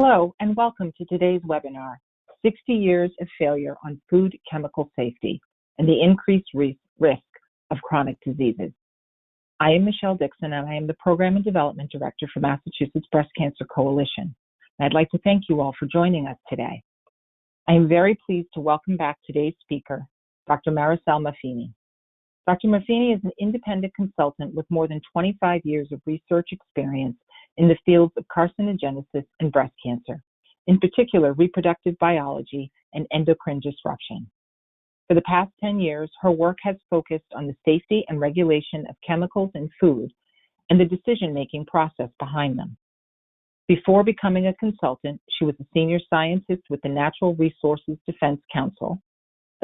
Hello, and welcome to today's webinar, 60 Years of Failure on Food Chemical Safety and the Increased Risk of Chronic Diseases. I am Michelle Dixon, and I am the Program and Development Director for Massachusetts Breast Cancer Coalition. And I'd like to thank you all for joining us today. I am very pleased to welcome back today's speaker, Dr. Maricel Maffini. Dr. Maffini is an independent consultant with more than 25 years of research experience in the fields of carcinogenesis and breast cancer, in particular reproductive biology and endocrine disruption. For the past 10 years, her work has focused on the safety and regulation of chemicals in food and the decision-making process behind them. Before becoming a consultant, she was a senior scientist with the Natural Resources Defense Council,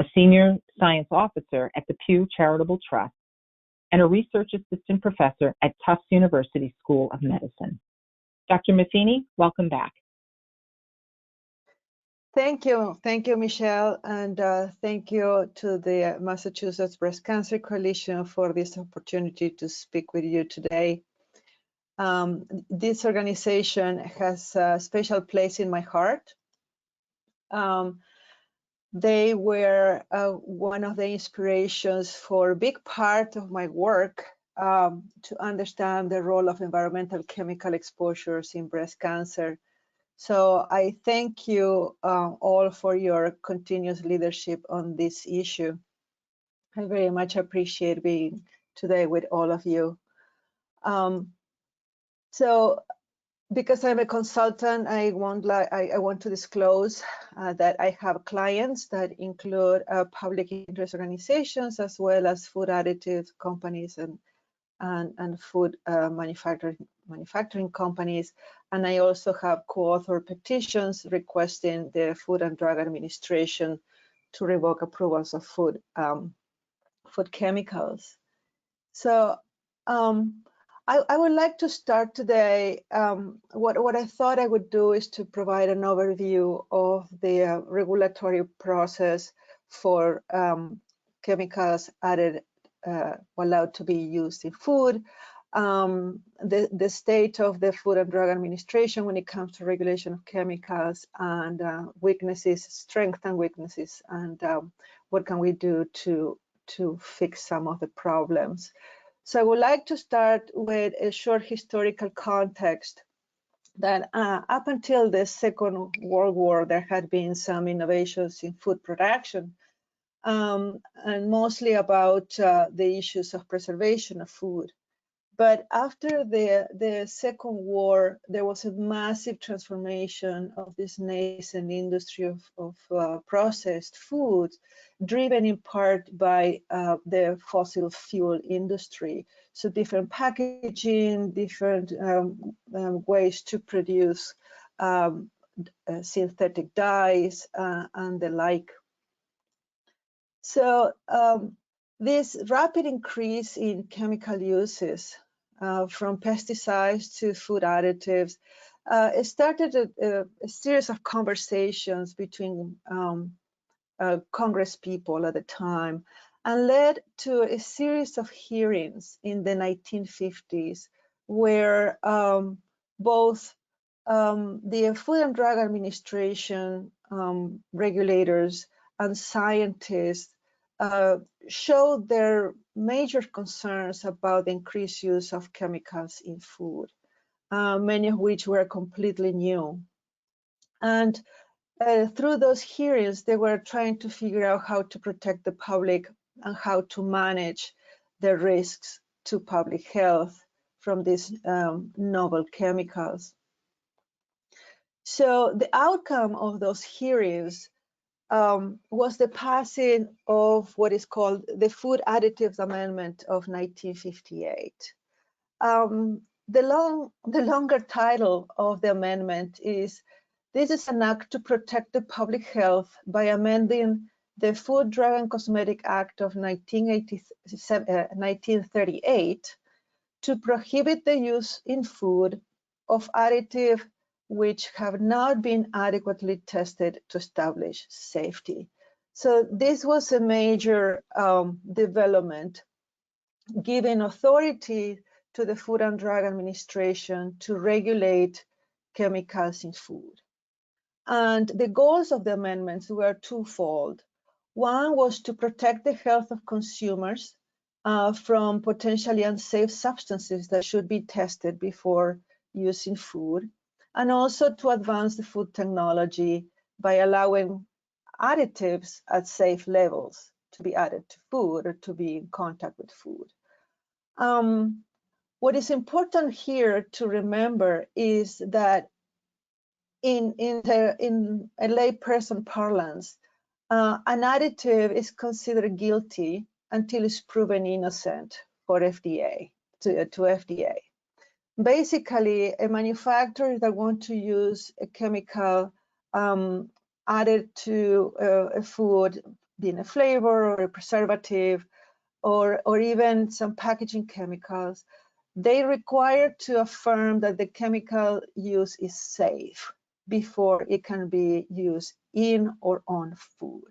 a senior science officer at the Pew Charitable Trust, and a research assistant professor at Tufts University School of Medicine. Dr. Maffini, welcome back. Thank you, Michelle, and thank you to the Massachusetts Breast Cancer Coalition for this opportunity to speak with you today. This organization has a special place in my heart. They were one of the inspirations for a big part of my work to understand the role of environmental chemical exposures in breast cancer. So I thank you all for your continuous leadership on this issue. I very much appreciate being today with all of you. So because I'm a consultant, I want to disclose that I have clients that include public interest organizations as well as food additive companies and food manufacturing companies. And I also have co-author petitions requesting the Food and Drug Administration to revoke approvals of food chemicals. So I would like to start today. What I thought I would do is to provide an overview of the regulatory process for chemicals allowed to be used in food, the state of the Food and Drug Administration when it comes to regulation of chemicals, and weaknesses, strengths and weaknesses, and what can we do to fix some of the problems. So I would like to start with a short historical context that up until the Second World War, there had been some innovations in food production, and mostly about the issues of preservation of food. But after the Second War, there was a massive transformation of this nascent industry of processed foods, driven in part by the fossil fuel industry. So different packaging, different ways to produce synthetic dyes and the like. So this rapid increase in chemical uses from pesticides to food additives, it started a series of conversations between Congress people at the time and led to a series of hearings in the 1950s where both the Food and Drug Administration regulators and scientists showed their major concerns about the increased use of chemicals in food, many of which were completely new. And through those hearings, they were trying to figure out how to protect the public and how to manage the risks to public health from these novel chemicals. So the outcome of those hearings was the passing of what is called the Food Additives Amendment of 1958. The longer title of the amendment is, "This is an act to protect the public health by amending the Food, Drug and Cosmetic Act of 1938 to prohibit the use in food of additives which have not been adequately tested to establish safety." So this was a major development, giving authority to the Food and Drug Administration to regulate chemicals in food. And the goals of the amendments were twofold. One was to protect the health of consumers from potentially unsafe substances that should be tested before using food, and also to advance the food technology by allowing additives at safe levels to be added to food or to be in contact with food. What is important here to remember is that in a layperson parlance, an additive is considered guilty until it's proven innocent for FDA, to FDA. Basically, a manufacturer that want to use a chemical added to a food, being a flavor or a preservative, or even some packaging chemicals, they require to affirm that the chemical use is safe before it can be used in or on food.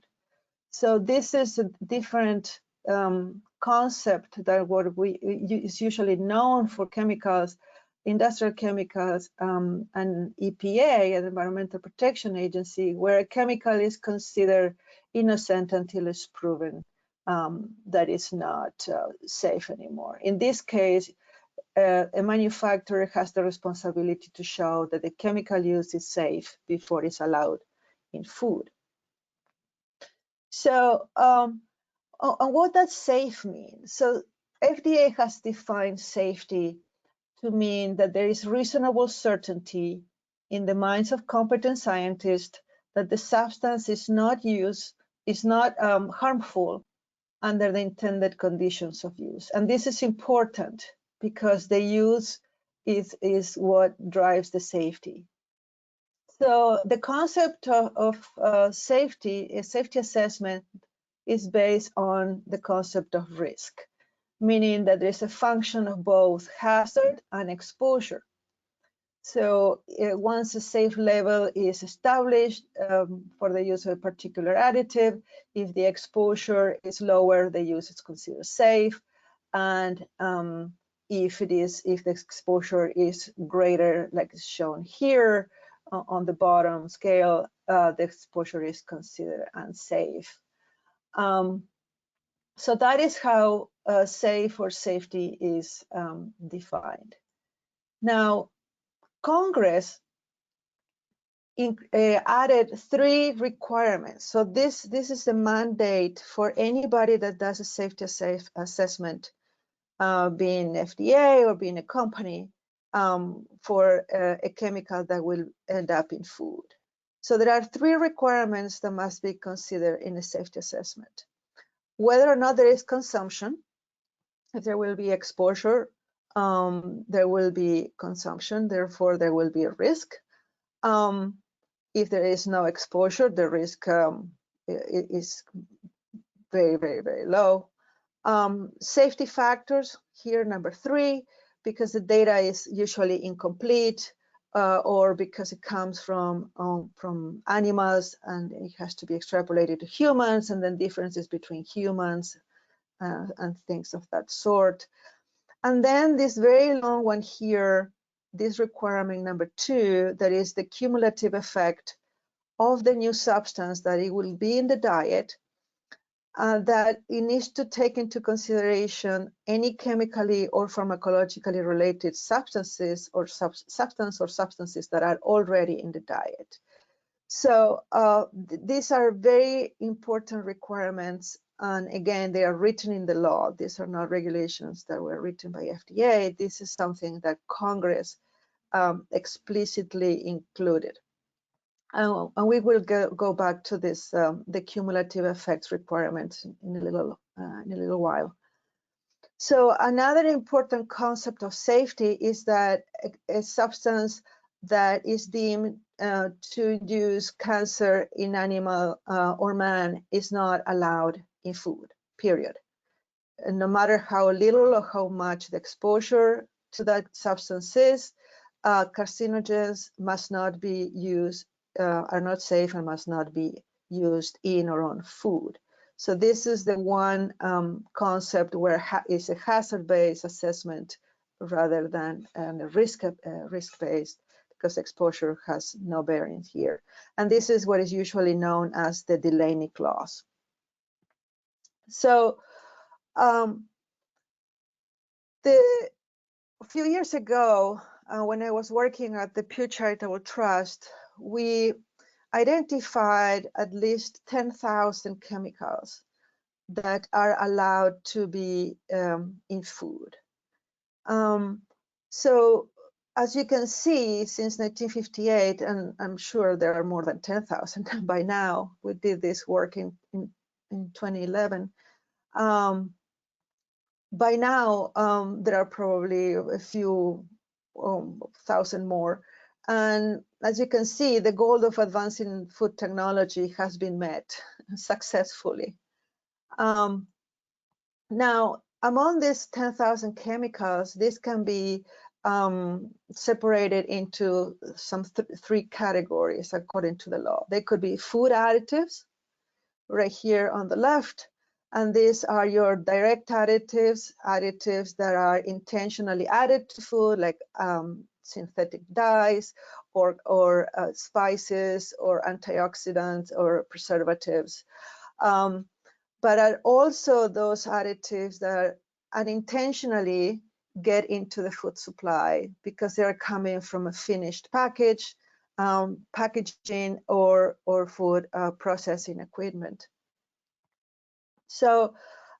So this is a different concept than what is usually known for chemicals, industrial chemicals, and EPA, an Environmental Protection Agency, where a chemical is considered innocent until it's proven that it's not safe anymore. In this case, a manufacturer has the responsibility to show that the chemical use is safe before it's allowed in food. So, and what does safe mean? So, FDA has defined safety to mean that there is reasonable certainty in the minds of competent scientists that the substance is not harmful under the intended conditions of use. And this is important because the use is what drives the safety. So the concept of safety, a safety assessment, is based on the concept of risk, meaning that there's a function of both hazard and exposure. So once a safe level is established for the use of a particular additive, if the exposure is lower, the use is considered safe. And if the exposure is greater, like is shown here on the bottom scale, the exposure is considered unsafe. So that is how safe or safety is defined. Now, Congress added 3 requirements. So this is a mandate for anybody that does a safety assessment, being FDA or being a company, for a chemical that will end up in food. So there are 3 requirements that must be considered in a safety assessment. Whether or not there is consumption, if there will be exposure, there will be consumption, therefore there will be a risk. If there is no exposure, the risk is very, very, very low. Safety factors, here number 3, because the data is usually incomplete, or because it comes from animals and it has to be extrapolated to humans, and then differences between humans and things of that sort. And then this very long one here, this requirement number 2, that is the cumulative effect of the new substance, that it will be in the diet, that it needs to take into consideration any chemically or pharmacologically related substances or substances that are already in the diet. So these are very important requirements. And again, they are written in the law. These are not regulations that were written by FDA. This is something that Congress explicitly included. And we will go back to this, the cumulative effects requirement in a little while. So another important concept of safety is that a substance that is deemed to induce cancer in animal or man is not allowed in food, period. And no matter how little or how much the exposure to that substance is, carcinogens must not be used, are not safe and must not be used in or on food. So this is the one concept where it's a hazard-based assessment rather than a risk-based. because exposure has no bearing here. And this is what is usually known as the Delaney clause. So a few years ago, when I was working at the Pew Charitable Trust, we identified at least 10,000 chemicals that are allowed to be in food. So as you can see, since 1958, and I'm sure there are more than 10,000 by now, we did this work in 2011. By now, there are probably a few thousand more. And as you can see, the goal of advancing food technology has been met successfully. Now, among these 10,000 chemicals, this can be separated into some three categories according to the law. They could be food additives, right here on the left, and these are your direct additives, additives that are intentionally added to food, like synthetic dyes or spices or antioxidants or preservatives. But are also those additives that unintentionally get into the food supply because they're coming from a finished package, packaging, or food processing equipment. So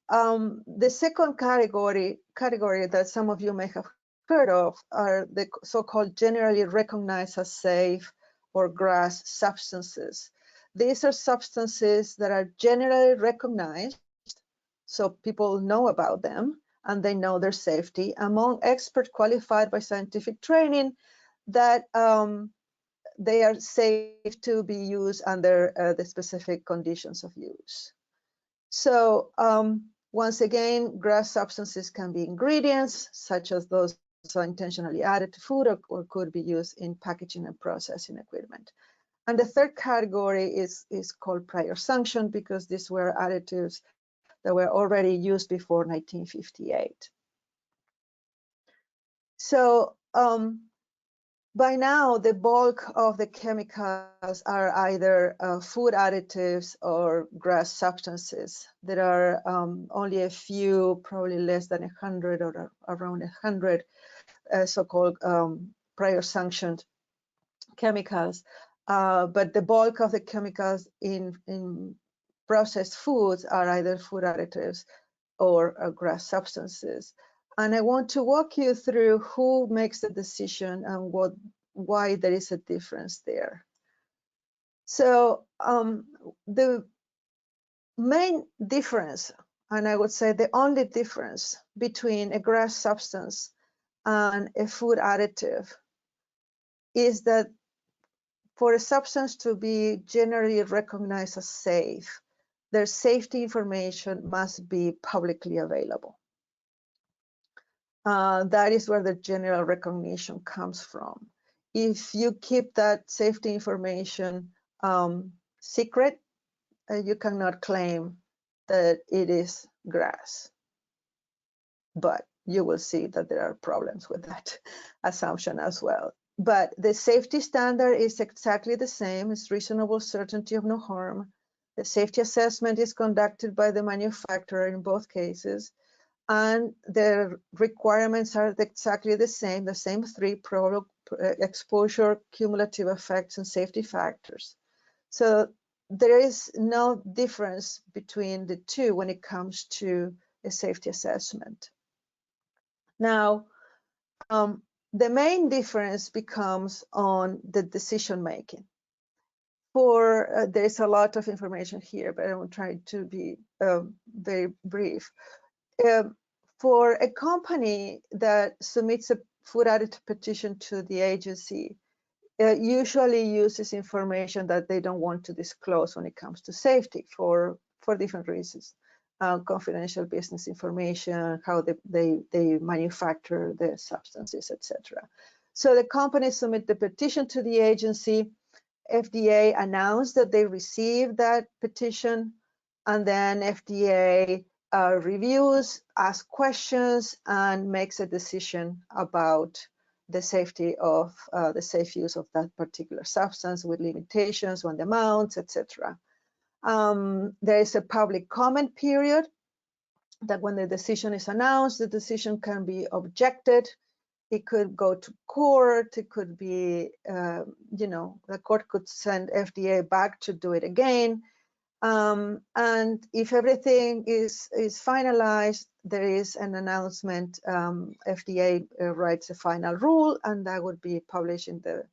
the second category that some of you may have heard of are the so-called generally recognized as safe or GRAS substances. These are substances that are generally recognized, so people know about them and they know their safety among experts qualified by scientific training, that they are safe to be used under the specific conditions of use. So once again, GRAS substances can be ingredients, such as those intentionally added to food, or could be used in packaging and processing equipment. And the third category is called prior sanction, because these were additives that were already used before 1958. So by now, the bulk of the chemicals are either food additives or GRAS substances. There are only a few, probably less than 100 or around 100 so-called prior sanctioned chemicals. But the bulk of the chemicals in processed foods are either food additives or GRAS substances. And I want to walk you through who makes the decision and why there is a difference there. So the main difference, and I would say the only difference between a GRAS substance and a food additive, is that for a substance to be generally recognized as safe, their safety information must be publicly available. That is where the general recognition comes from. If you keep that safety information secret, you cannot claim that it is GRAS. But you will see that there are problems with that assumption as well. But the safety standard is exactly the same. It's reasonable certainty of no harm. The safety assessment is conducted by the manufacturer in both cases. And the requirements are exactly the same three: product exposure, cumulative effects, and safety factors. So there is no difference between the two when it comes to a safety assessment. Now, the main difference becomes on the decision making. There's a lot of information here, but I will try to be very brief. For a company that submits a food additive petition to the agency, usually uses information that they don't want to disclose when it comes to safety for different reasons. Confidential business information, how they manufacture the substances, etc. So the company submit the petition to the agency. FDA announced that they received that petition, and then FDA reviews, asks questions, and makes a decision about the safety of the safe use of that particular substance with limitations on the amounts, etc. There is a public comment period that when the decision is announced, the decision can be objected. It could go to court. It could be, the court could send FDA back to do it again. And if everything is finalized, there is an announcement. FDA writes a final rule, and that would be published in the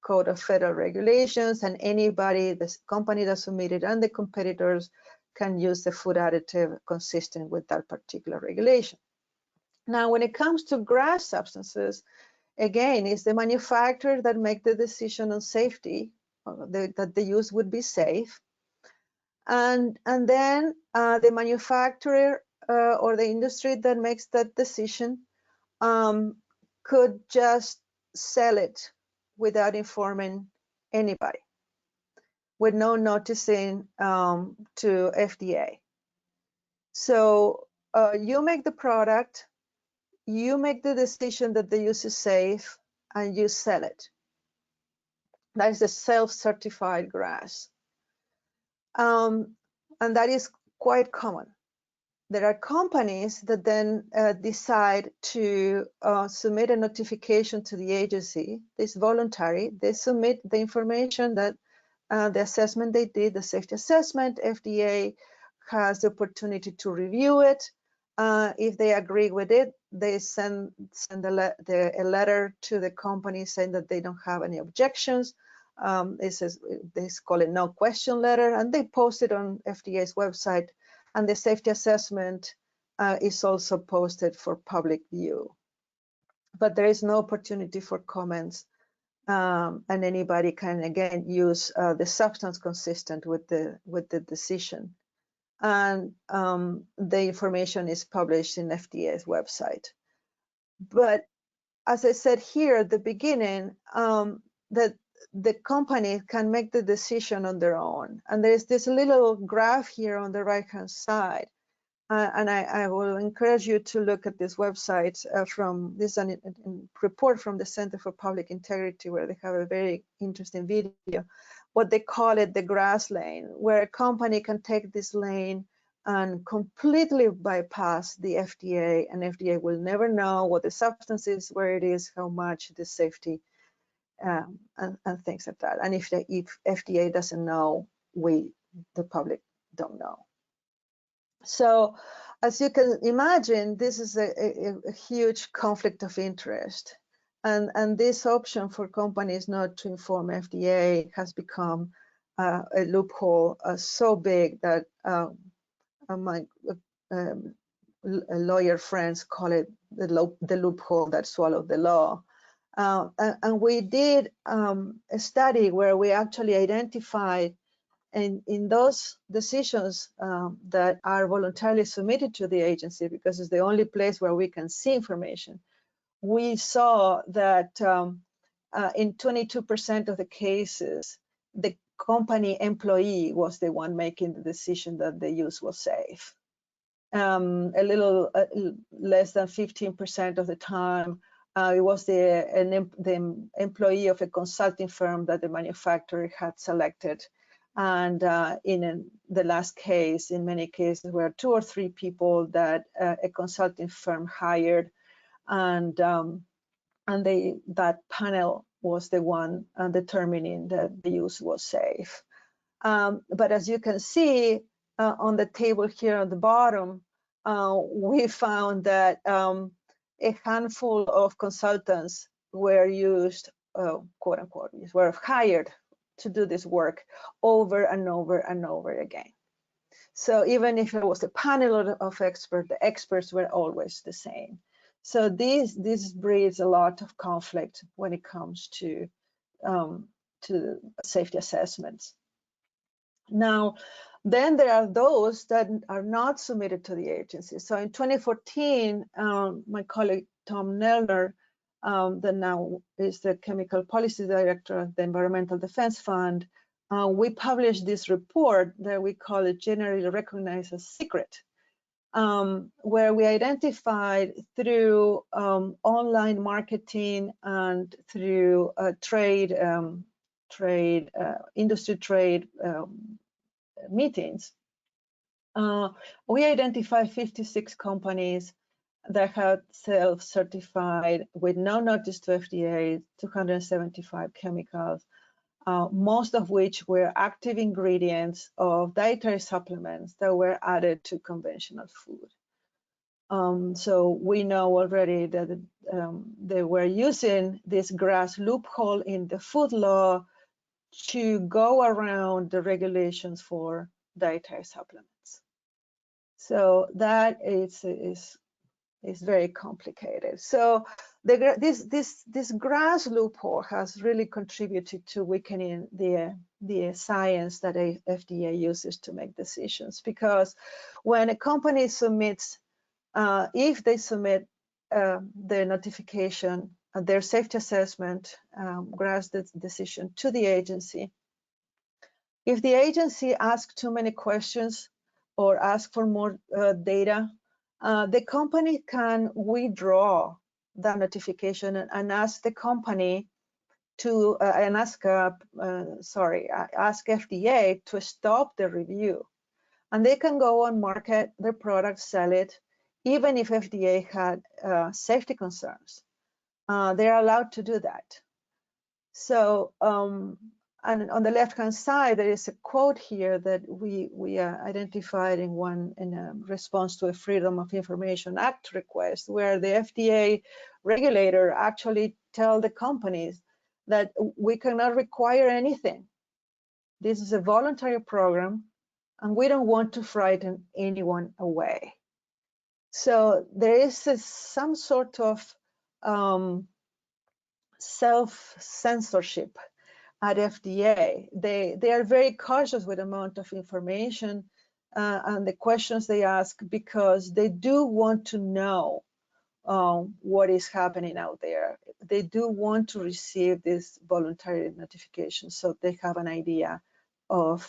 Code of Federal Regulations. And anybody, the company that submitted and the competitors, can use the food additive consistent with that particular regulation. Now, when it comes to GRAS substances, again, it's the manufacturer that make the decision on safety, that the use would be safe. And then the manufacturer or the industry that makes that decision could just sell it without informing anybody, with no noticing to FDA. So you make the product, you make the decision that the use is safe, and you sell it. That is a self-certified GRAS. And that is quite common. There are companies that then decide to submit a notification to the agency. It's voluntary. They submit the information that the assessment they did, the safety assessment. FDA has the opportunity to review it. If they agree with it, they send a letter to the company saying that they don't have any objections. They call it no question letter, and they post it on FDA's website. And the safety assessment is also posted for public view. But there is no opportunity for comments, and anybody can again use the substance consistent with the decision. And the information is published in FDA's website. But as I said here at the beginning, that the company can make the decision on their own. And there's this little graph here on the right-hand side. And I will encourage you to look at this website from this report from the Center for Public Integrity, where they have a very interesting video. What they call it the GRAS lane, where a company can take this lane and completely bypass the FDA, and FDA will never know what the substance is, where it is, how much, the safety, and things like that. And if FDA doesn't know, the public don't know. So as you can imagine, this is a huge conflict of interest. And this option for companies not to inform FDA has become a loophole so big that my lawyer friends call it the loophole that swallowed the law. And we did a study where we actually identified in those decisions that are voluntarily submitted to the agency, because it's the only place where we can see information, we saw that in 22% of the cases, the company employee was the one making the decision that the use was safe. A little less than 15% of the time, it was the employee of a consulting firm that the manufacturer had selected. And in the last case, in many cases, were 2 or 3 people that a consulting firm hired, and that panel was the one determining that the use was safe. But as you can see on the table here at the bottom, we found that a handful of consultants were used, quote unquote, were hired to do this work over and over and over again. So even if it was a panel of experts, the experts were always the same. So this breeds a lot of conflict when it comes to safety assessments. Now, then there are those that are not submitted to the agency. So in 2014, my colleague Tom Nelner, that now is the Chemical Policy Director of the Environmental Defense Fund, we published this report that we call it generally recognized as secret. where we identified through online marketing and through industry trade meetings, we identified 56 companies that had self-certified with no notice to FDA 275 chemicals, most of which were active ingredients of dietary supplements that were added to conventional food. So we know already that they were using this GRAS loophole in the food law to go around the regulations for dietary supplements. So that is very complicated. So this GRAS loophole has really contributed to weakening the science that FDA uses to make decisions, because when a company submits, if they submit their notification, their safety assessment, GRAS decision to the agency, if the agency asks too many questions or asks for more data, the company can withdraw that notification and ask the company to ask FDA to stop the review, and they can go and market their product, sell it, even if FDA had safety concerns. They're allowed to do that. So, and on the left-hand side, there is a quote here that we identified in a response to a Freedom of Information Act request, where the FDA regulator actually tell the companies that we cannot require anything. This is a voluntary program, and we don't want to frighten anyone away. So there is some sort of self-censorship at FDA. They are very cautious with the amount of information and the questions they ask, because they do want to know what is happening out there. They do want to receive this voluntary notification, so they have an idea of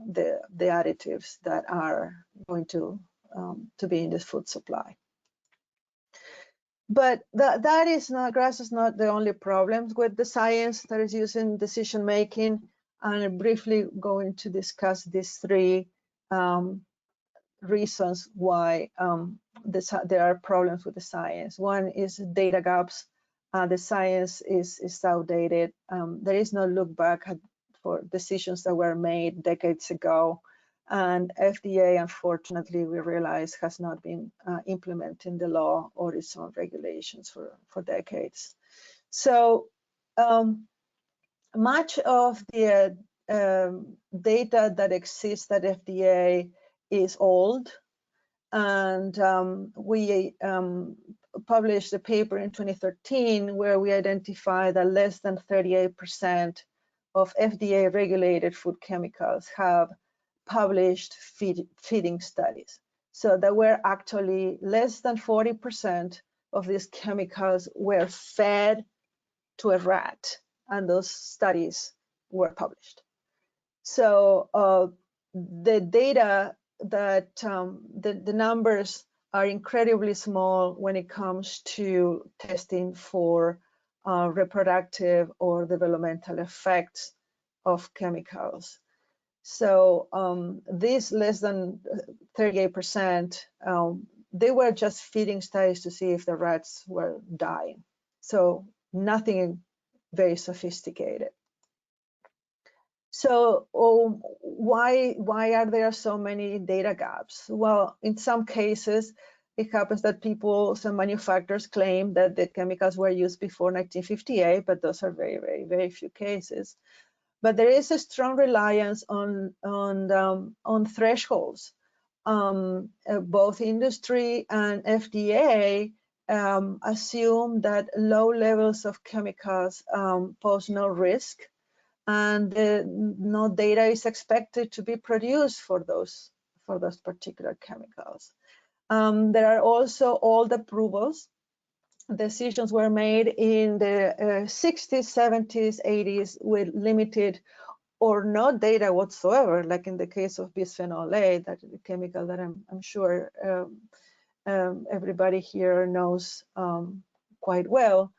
the additives that are going to be in this food supply. But GRAS is not the only problem with the science that is used in decision making. And I'm briefly going to discuss these three reasons why there are problems with the science. One is data gaps. The science is outdated. There is no look back for decisions that were made decades ago. And FDA, unfortunately, we realize, has not been implementing the law or its own regulations for decades. So much of the data that exists at FDA is old. And we published a paper in 2013 where we identified that less than 38% of FDA-regulated food chemicals have published feeding studies. So there were actually less than 40% of these chemicals were fed to a rat, and those studies were published. So the data that the numbers are incredibly small when it comes to testing for reproductive or developmental effects of chemicals. So these less than 38%, they were just feeding studies to see if the rats were dying. So nothing very sophisticated. So why are there so many data gaps? Well, in some cases, it happens that some manufacturers claim that the chemicals were used before 1958, but those are very, very, very few cases. But there is a strong reliance on thresholds. Both industry and FDA assume that low levels of chemicals pose no risk, and no data is expected to be produced for those particular chemicals. There are also old approvals. Decisions were made in the 60s, 70s, 80s with limited or no data whatsoever, like in the case of bisphenol A, that is a chemical that I'm sure everybody here knows quite well.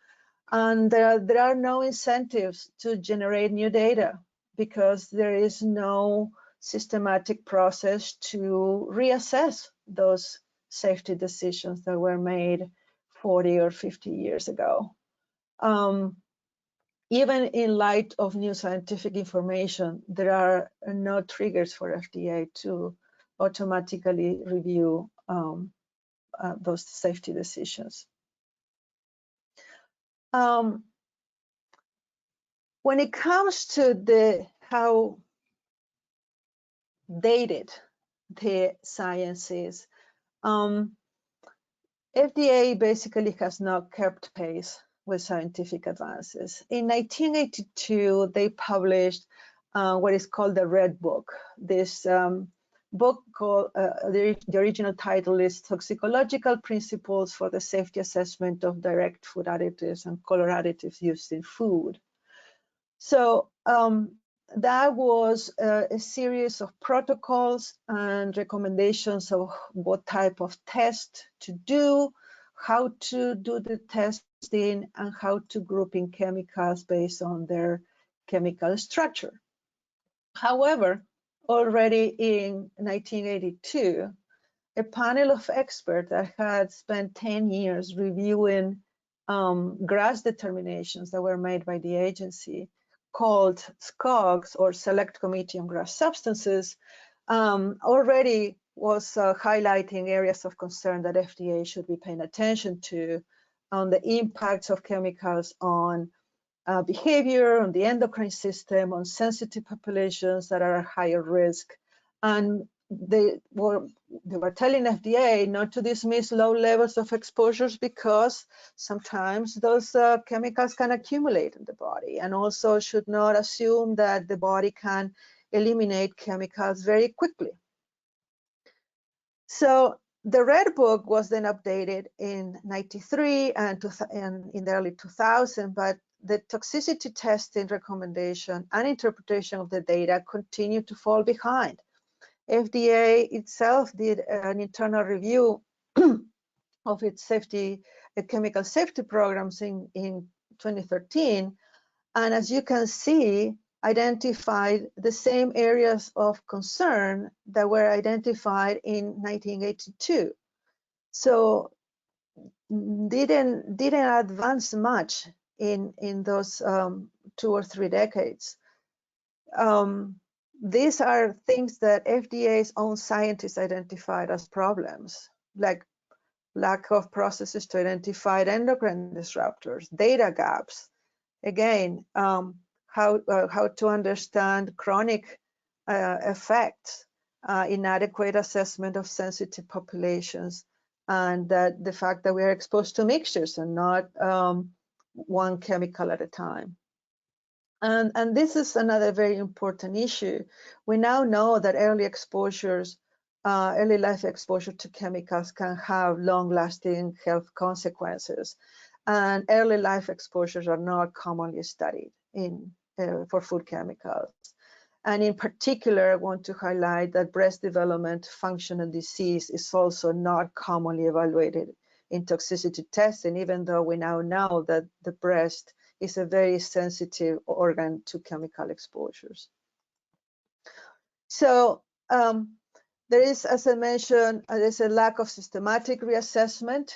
And there are no incentives to generate new data because there is no systematic process to reassess those safety decisions that were made 40 or 50 years ago. Even in light of new scientific information, there are no triggers for FDA to automatically review those safety decisions. When it comes to how dated the science is, FDA basically has not kept pace with scientific advances. In 1982, they published what is called the Red Book. This book, called the original title is Toxicological Principles for the Safety Assessment of Direct Food Additives and Color Additives Used in Food. So that was a series of protocols and recommendations of what type of test to do, how to do the testing, and how to group in chemicals based on their chemical structure. However, already in 1982, a panel of experts that had spent 10 years reviewing GRAS determinations that were made by the agency, called SCOGS, or Select Committee on GRAS Substances, already was highlighting areas of concern that FDA should be paying attention to on the impacts of chemicals on behavior, on the endocrine system, on sensitive populations that are at higher risk. And they were telling FDA not to dismiss low levels of exposures because sometimes those chemicals can accumulate in the body, and also should not assume that the body can eliminate chemicals very quickly. So the Red Book was then updated in '93 and in the early 2000s, but the toxicity testing recommendation and interpretation of the data continued to fall behind. FDA itself did an internal review of its chemical safety programs in 2013, and as you can see, identified the same areas of concern that were identified in 1982. So didn't advance much in those 2 or 3 decades. These are things that FDA's own scientists identified as problems, like lack of processes to identify endocrine disruptors, data gaps. Again, how to understand chronic effects, inadequate assessment of sensitive populations, and the fact that we are exposed to mixtures and not one chemical at a time. And this is another very important issue. We now know that early life exposure to chemicals can have long-lasting health consequences. And early life exposures are not commonly studied for food chemicals. And in particular, I want to highlight that breast development, function, and disease is also not commonly evaluated in toxicity testing, even though we now know that the breast is a very sensitive organ to chemical exposures. So there is, as I mentioned, there's a lack of systematic reassessment.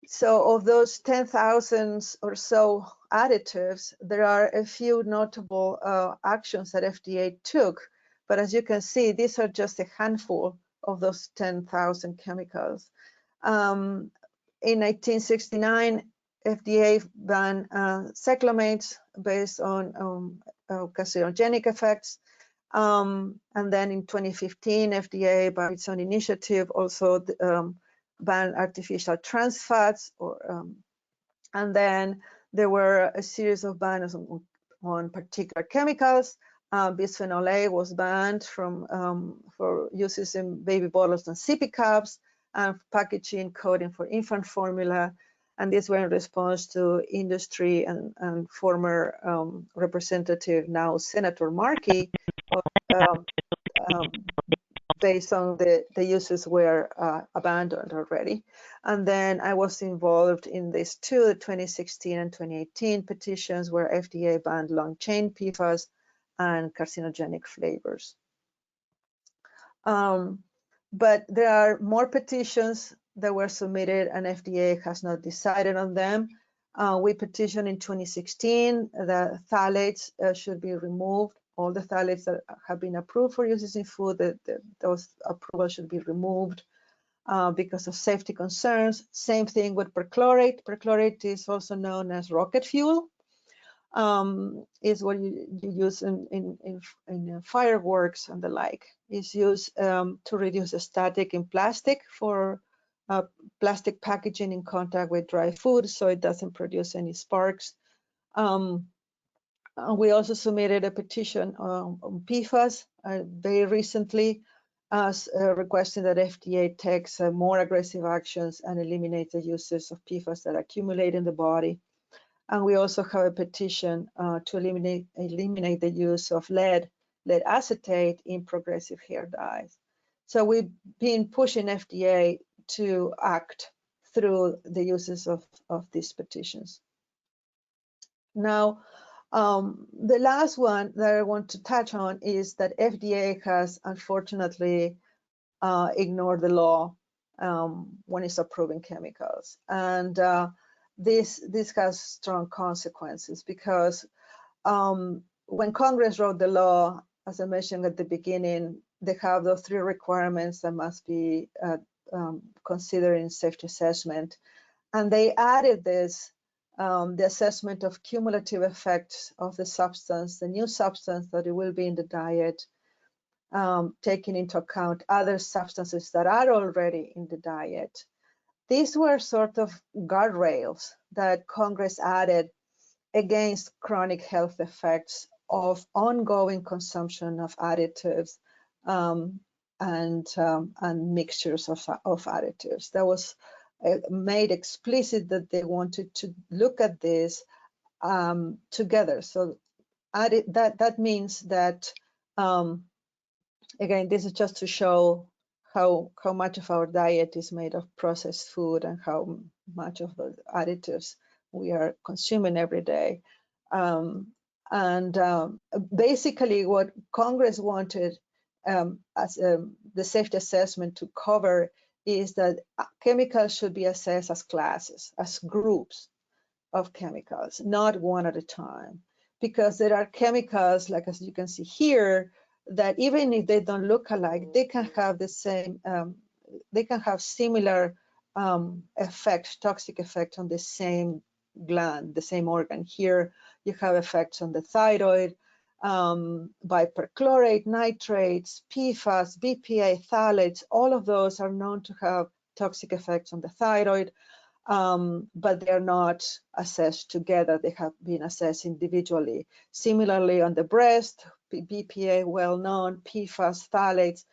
So of those 10,000 or so additives, there are a few notable actions that FDA took. But as you can see, these are just a handful of those 10,000 chemicals. In 1969, FDA banned cyclamates based on carcinogenic effects. And then in 2015, FDA, by its own initiative, also banned artificial trans fats. And then there were a series of bans on particular chemicals. Bisphenol A was banned for uses in baby bottles and sippy cups, and packaging coating for infant formula. And these were in response to industry and former representative, now Senator Markey, based on the uses were abandoned already. And then I was involved in these two, the 2016 and 2018 petitions where FDA banned long-chain PFAS and carcinogenic flavors. But there are more petitions that were submitted and FDA has not decided on them. We petitioned in 2016 that phthalates should be removed. All the phthalates that have been approved for uses in food, those approvals should be removed because of safety concerns. Same thing with perchlorate. Perchlorate is also known as rocket fuel. Is what you use in fireworks and the like. Is used to reduce the static in plastic for plastic packaging in contact with dry food, so it doesn't produce any sparks. We also submitted a petition on PFAS very recently, requesting that FDA takes more aggressive actions and eliminate the uses of PFAS that accumulate in the body. And we also have a petition to eliminate the use of lead acetate in progressive hair dyes. So we've been pushing FDA to act through the uses of these petitions. Now, the last one that I want to touch on is that FDA has unfortunately ignored the law when it's approving chemicals. And this has strong consequences because when Congress wrote the law, as I mentioned at the beginning, they have those 3 requirements that must be considered in safety assessment. And they added this, the assessment of cumulative effects of the substance, the new substance that it will be in the diet, taking into account other substances that are already in the diet. These were sort of guardrails that Congress added against chronic health effects of ongoing consumption of additives and mixtures of additives. That was made explicit that they wanted to look at this together. So that means that, again, this is just to show how much of our diet is made of processed food and how much of the additives we are consuming every day. Basically what Congress wanted as the safety assessment to cover is that chemicals should be assessed as classes, as groups of chemicals, not one at a time. Because there are chemicals, like as you can see here, that even if they don't look alike, they can have the same, they can have similar effects, toxic effects on the same gland, the same organ. Here you have effects on the thyroid by perchlorate, nitrates, PFAS, BPA, phthalates. All of those are known to have toxic effects on the thyroid, but they're not assessed together. They have been assessed individually. Similarly on the breast, BPA well known, PFAS, phthalates,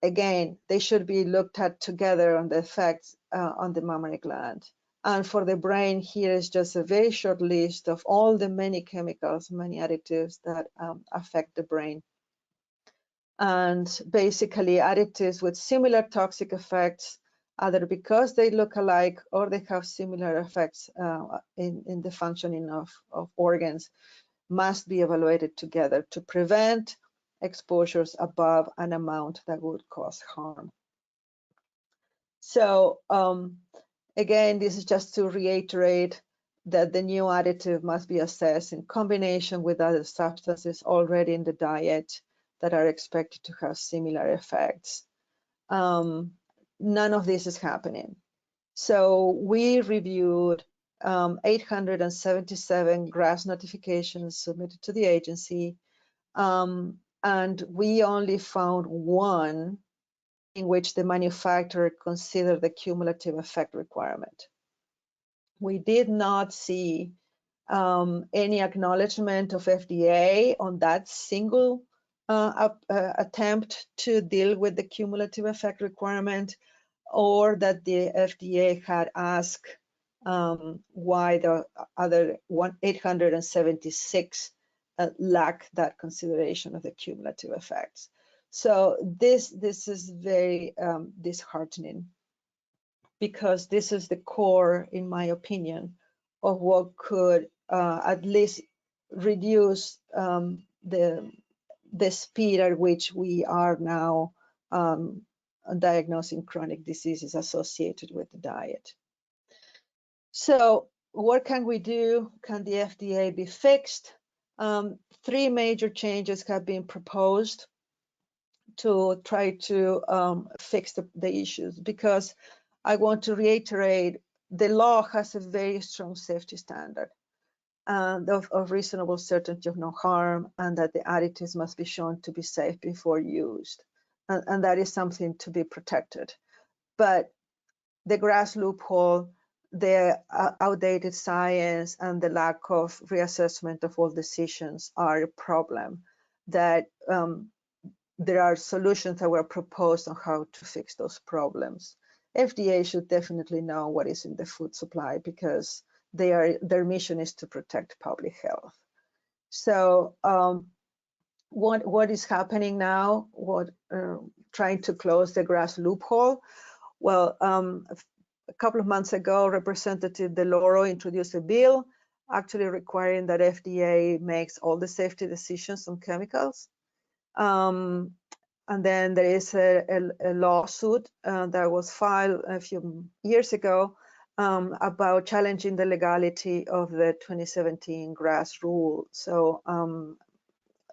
again, they should be looked at together on the effects on the mammary gland. And for the brain, here is just a very short list of all the many chemicals, many additives that affect the brain. And basically additives with similar toxic effects, either because they look alike or they have similar effects in the functioning of organs, must be evaluated together to prevent exposures above an amount that would cause harm. So again, this is just to reiterate that the new additive must be assessed in combination with other substances already in the diet that are expected to have similar effects. None of this is happening. So we reviewed 877 GRAS notifications submitted to the agency, and we only found one in which the manufacturer considered the cumulative effect requirement. We did not see any acknowledgement of FDA on that single attempt to deal with the cumulative effect requirement, or that the FDA had asked why the other 876 lack that consideration of the cumulative effects. So this is very disheartening, because this is the core, in my opinion, of what could at least reduce the speed at which we are now diagnosing chronic diseases associated with the diet. So what can we do? Can the FDA be fixed? Three major changes have been proposed to try to fix the issues, because I want to reiterate, the law has a very strong safety standard and of reasonable certainty of no harm, and that the additives must be shown to be safe before used. And that is something to be protected. But the GRAS loophole, the outdated science, and the lack of reassessment of all decisions are a problem that there are solutions that were proposed on how to fix those problems. FDA should definitely know what is in the food supply, because their mission is to protect public health. So what is happening now? Trying to close the GRAS loophole? Well, a couple of months ago, Representative DeLauro introduced a bill actually requiring that FDA makes all the safety decisions on chemicals. And then there is a lawsuit that was filed a few years ago about challenging the legality of the 2017 GRAS rule. So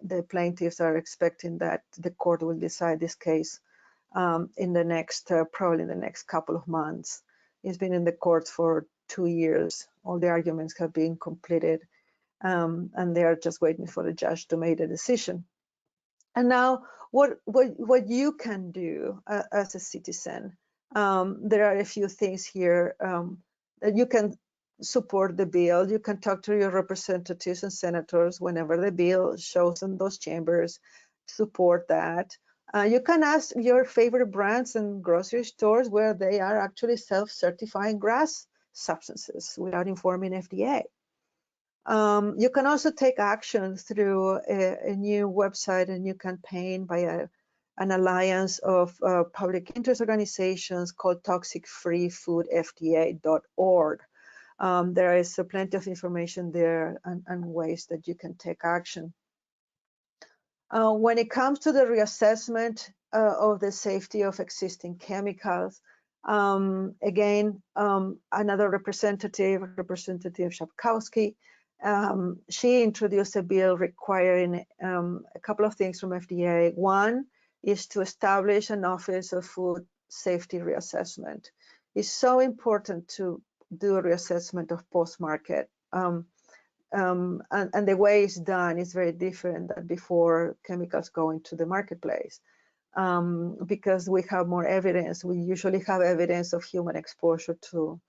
the plaintiffs are expecting that the court will decide this case in the next, probably in the next couple of months. It's been in the courts for 2 years. All the arguments have been completed, and they are just waiting for the judge to make a decision. And now, what you can do as a citizen, there are a few things here that you can support the bill. You can talk to your representatives and senators whenever the bill shows in those chambers. Support that. You can ask your favorite brands and grocery stores where they are actually self-certifying GRAS substances without informing FDA. You can also take action through a new website, a new campaign by an alliance of public interest organizations called toxicfreefoodfda.org. There is plenty of information there and ways that you can take action. When it comes to the reassessment of the safety of existing chemicals, again, another Representative Shapkowski, she introduced a bill requiring a couple of things from FDA. One is to establish an Office of Food Safety Reassessment. It's so important to do a reassessment of post-market. And the way it's done is very different than before chemicals go into the marketplace, because we have more evidence. We usually have evidence of human exposure to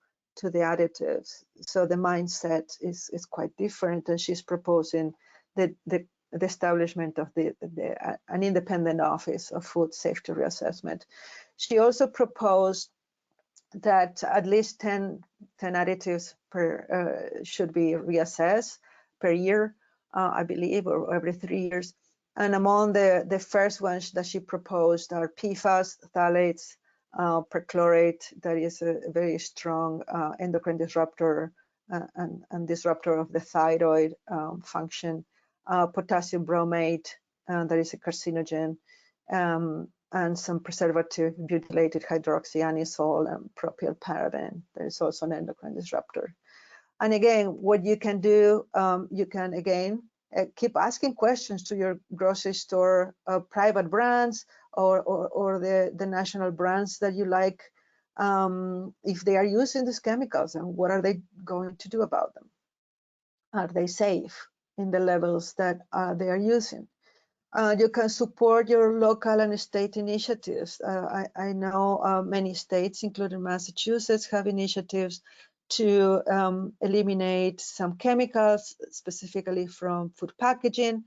the additives. So the mindset is quite different, and she's proposing the establishment of an independent Office of Food Safety Reassessment. She also proposed that at least 10 additives should be reassessed per year, I believe, or every 3 years. And among the first ones that she proposed are PFAS, phthalates, perchlorate, that is a very strong endocrine disruptor and disruptor of the thyroid function, potassium bromate, that is a carcinogen, and some preservative butylated hydroxyanisole and propylparaben. There is also an endocrine disruptor. And again, what you can do, you can again keep asking questions to your grocery store private brands or the national brands that you like, if they are using these chemicals, and what are they going to do about them? Are they safe in the levels that they are using? You can support your local and state initiatives. I know many states, including Massachusetts, have initiatives to eliminate some chemicals, specifically from food packaging.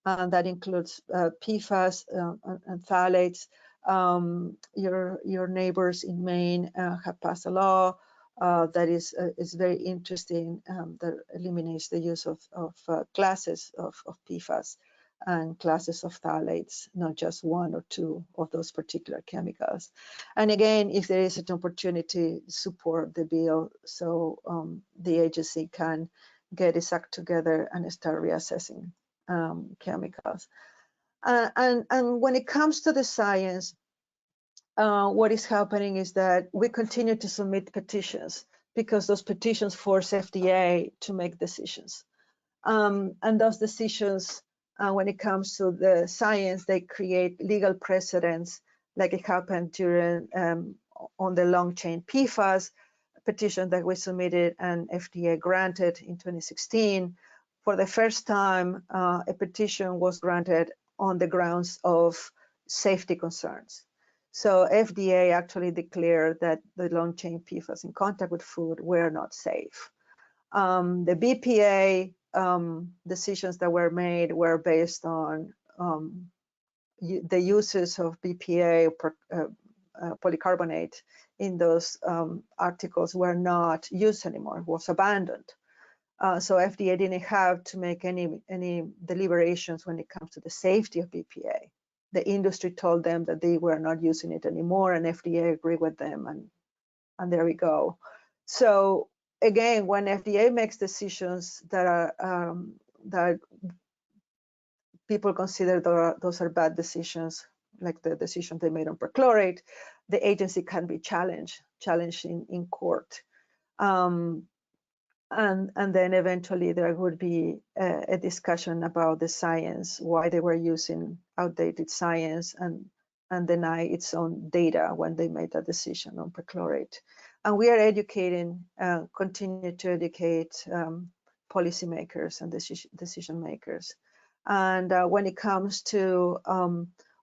That includes PFAS and phthalates. Your neighbors in Maine have passed a law that is very interesting, that eliminates the use of classes of PFAS and classes of phthalates, not just one or two of those particular chemicals. And again, if there is an opportunity, support the bill so the agency can get its act together and start reassessing chemicals. And when it comes to the science, what is happening is that we continue to submit petitions because those petitions force FDA to make decisions. And those decisions, when it comes to the science, they create legal precedents, like it happened during on the long chain PFAS petition that we submitted and FDA granted in 2016. For the first time, a petition was granted on the grounds of safety concerns. So FDA actually declared that the long chain PFAS in contact with food were not safe. The BPA decisions that were made were based on the uses of BPA polycarbonate in those articles were not used anymore, was abandoned. So FDA didn't have to make any deliberations when it comes to the safety of BPA. The industry told them that they were not using it anymore, and FDA agreed with them, and there we go. So again, when FDA makes decisions that are that people consider those are bad decisions, like the decision they made on perchlorate, the agency can be challenged in court. And then eventually there would be a discussion about the science, why they were using outdated science, and deny its own data when they made that decision on perchlorate. And we are educating, continue to educate policymakers and decision makers. And when it comes to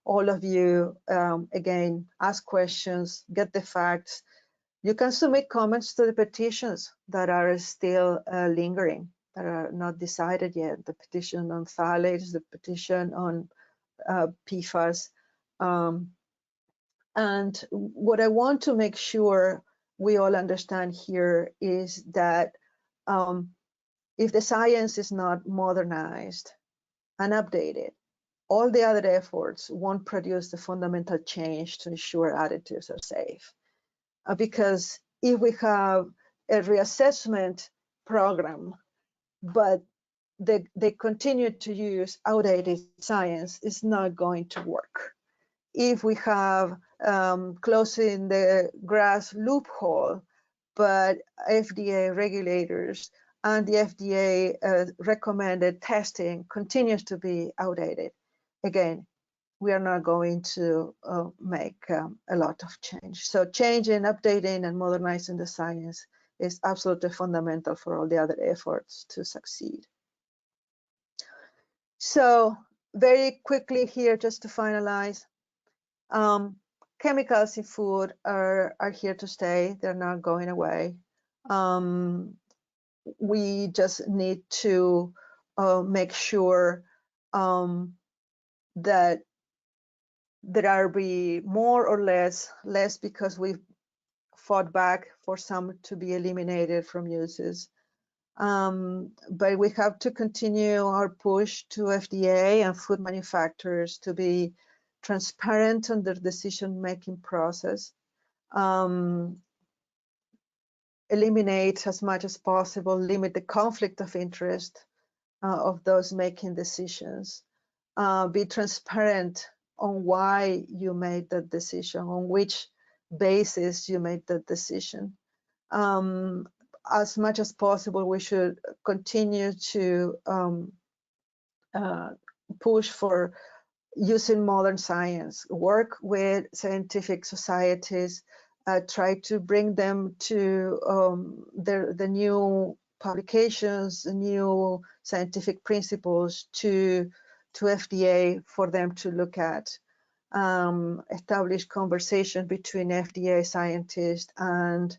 all of you, again, ask questions, get the facts. You can submit comments to the petitions that are still lingering, that are not decided yet. The petition on phthalates, the petition on PFAS. And what I want to make sure we all understand here is that if the science is not modernized and updated, all the other efforts won't produce the fundamental change to ensure additives are safe. Because if we have a reassessment program, but they continue to use outdated science, it's not going to work. If we have closing the grass loophole, but FDA regulators and the FDA recommended testing continues to be outdated, again, we are not going to make a lot of change. So changing, updating, and modernizing the science is absolutely fundamental for all the other efforts to succeed. So very quickly here, just to finalize, chemicals in food are here to stay. They're not going away. We just need to make sure that there are be more or less because we've fought back for some to be eliminated from uses. But we have to continue our push to FDA and food manufacturers to be transparent on their decision-making process, eliminate as much as possible, limit the conflict of interest of those making decisions, be transparent on why you made that decision, on which basis you made that decision. As much as possible, we should continue to push for using modern science, work with scientific societies, try to bring them to the new publications, the new scientific principles to FDA for them to look at, establish conversation between FDA scientists and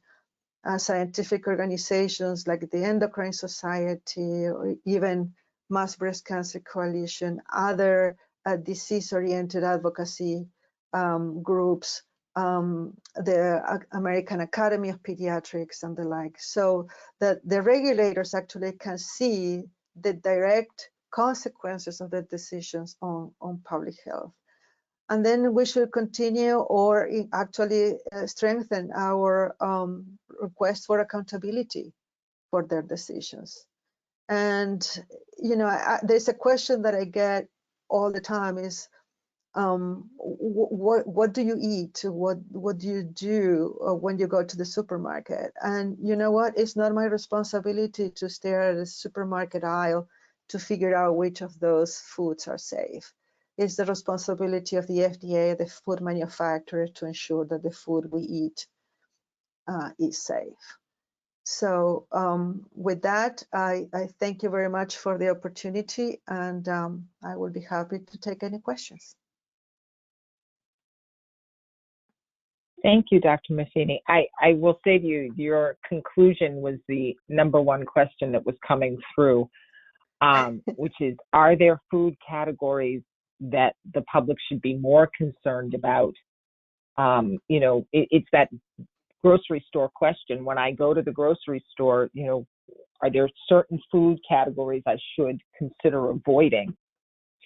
scientific organizations like the Endocrine Society or even Mass Breast Cancer Coalition, other disease-oriented advocacy groups the American Academy of Pediatrics and the like, so that the regulators actually can see the direct consequences of the decisions on public health. And then we should continue or actually strengthen our request for accountability for their decisions. And, you know, there's a question that I get all the time is, what do you eat? What do you do when you go to the supermarket? And you know what? It's not my responsibility to stare at a supermarket aisle to figure out which of those foods are safe. It's the responsibility of the FDA, the food manufacturer, to ensure that the food we eat is safe. So with that, I thank you very much for the opportunity, and I will be happy to take any questions. Thank you, Dr. Maffini. I will say to you, your conclusion was the #1 question that was coming through, which is, are there food categories that the public should be more concerned about? You know, it's that grocery store question. When I go to the grocery store, you know, are there certain food categories I should consider avoiding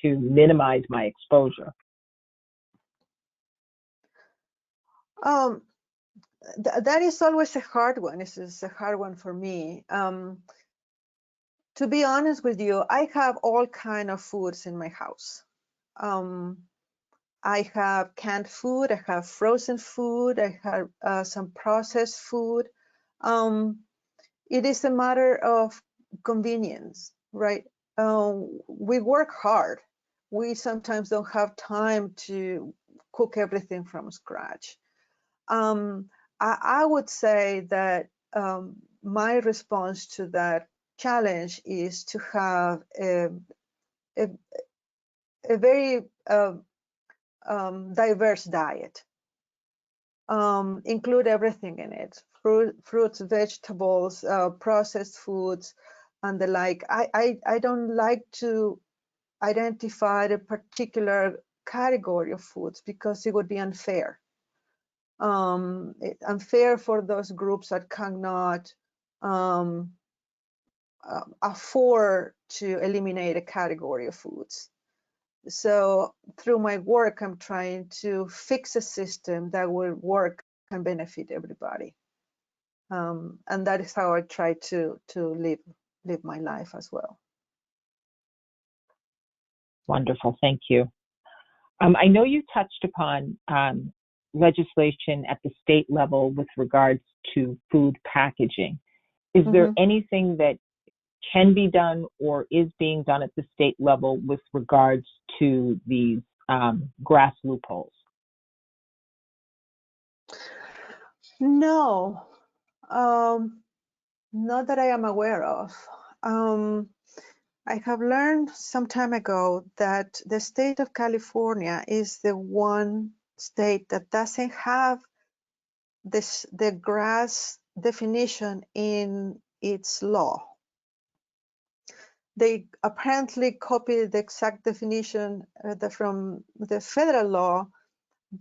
to minimize my exposure? That is always a hard one. This is a hard one for me. To be honest with you, I have all kind of foods in my house. I have canned food, I have frozen food, I have some processed food. It is a matter of convenience, right? We work hard. We sometimes don't have time to cook everything from scratch. I would say that my response to that challenge is to have a very diverse diet. Include everything in it: fruits, vegetables, processed foods, and the like. I don't like to identify a particular category of foods because it would be unfair. Unfair for those groups that cannot afford to eliminate a category of foods. So through my work, I'm trying to fix a system that will work and benefit everybody. And that is how I try to live my life as well. Wonderful, thank you. I know you touched upon legislation at the state level with regards to food packaging. Is there anything that can be done or is being done at the state level with regards to these GRAS loopholes? No, not that I am aware of. I have learned some time ago that the state of California is the one state that doesn't have the GRAS definition in its law. They apparently copied the exact definition from the federal law,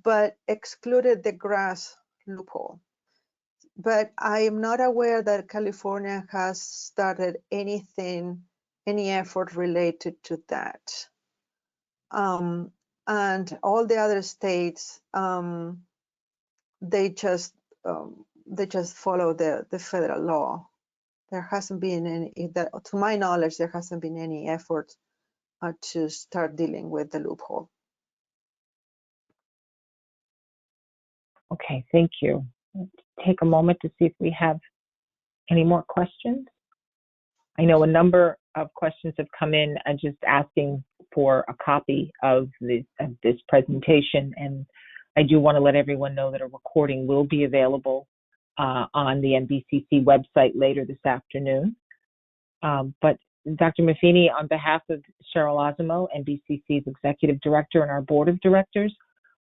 but excluded the GRAS loophole. But I am not aware that California has started any effort related to that. And all the other states, they just follow the federal law. There hasn't been any, to my knowledge, there hasn't been any effort to start dealing with the loophole. Okay, thank you. Let's take a moment to see if we have any more questions. I know a number of questions have come in and just asking for a copy of this presentation, and I do want to let everyone know that a recording will be available on the MBCC website later this afternoon. But Dr. Maffini, on behalf of Cheryl Osimo, MBCC's Executive Director, and our Board of Directors,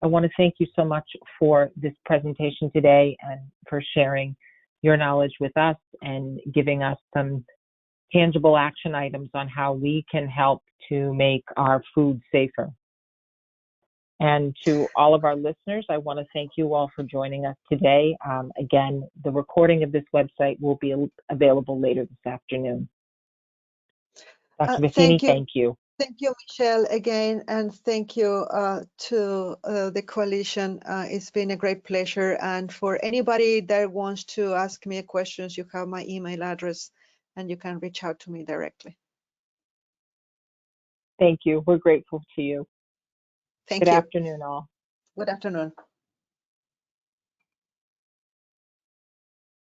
I want to thank you so much for this presentation today and for sharing your knowledge with us and giving us some tangible action items on how we can help to make our food safer. And to all of our listeners, I want to thank you all for joining us today. Again, the recording of this website will be available later this afternoon. Dr. Maffini, thank you. Thank you, Michelle, again, and thank you to the coalition. It's been a great pleasure. And for anybody that wants to ask me questions, you have my email address and you can reach out to me directly. Thank you. We're grateful to you. Thank you. you. Good afternoon, all. Good afternoon.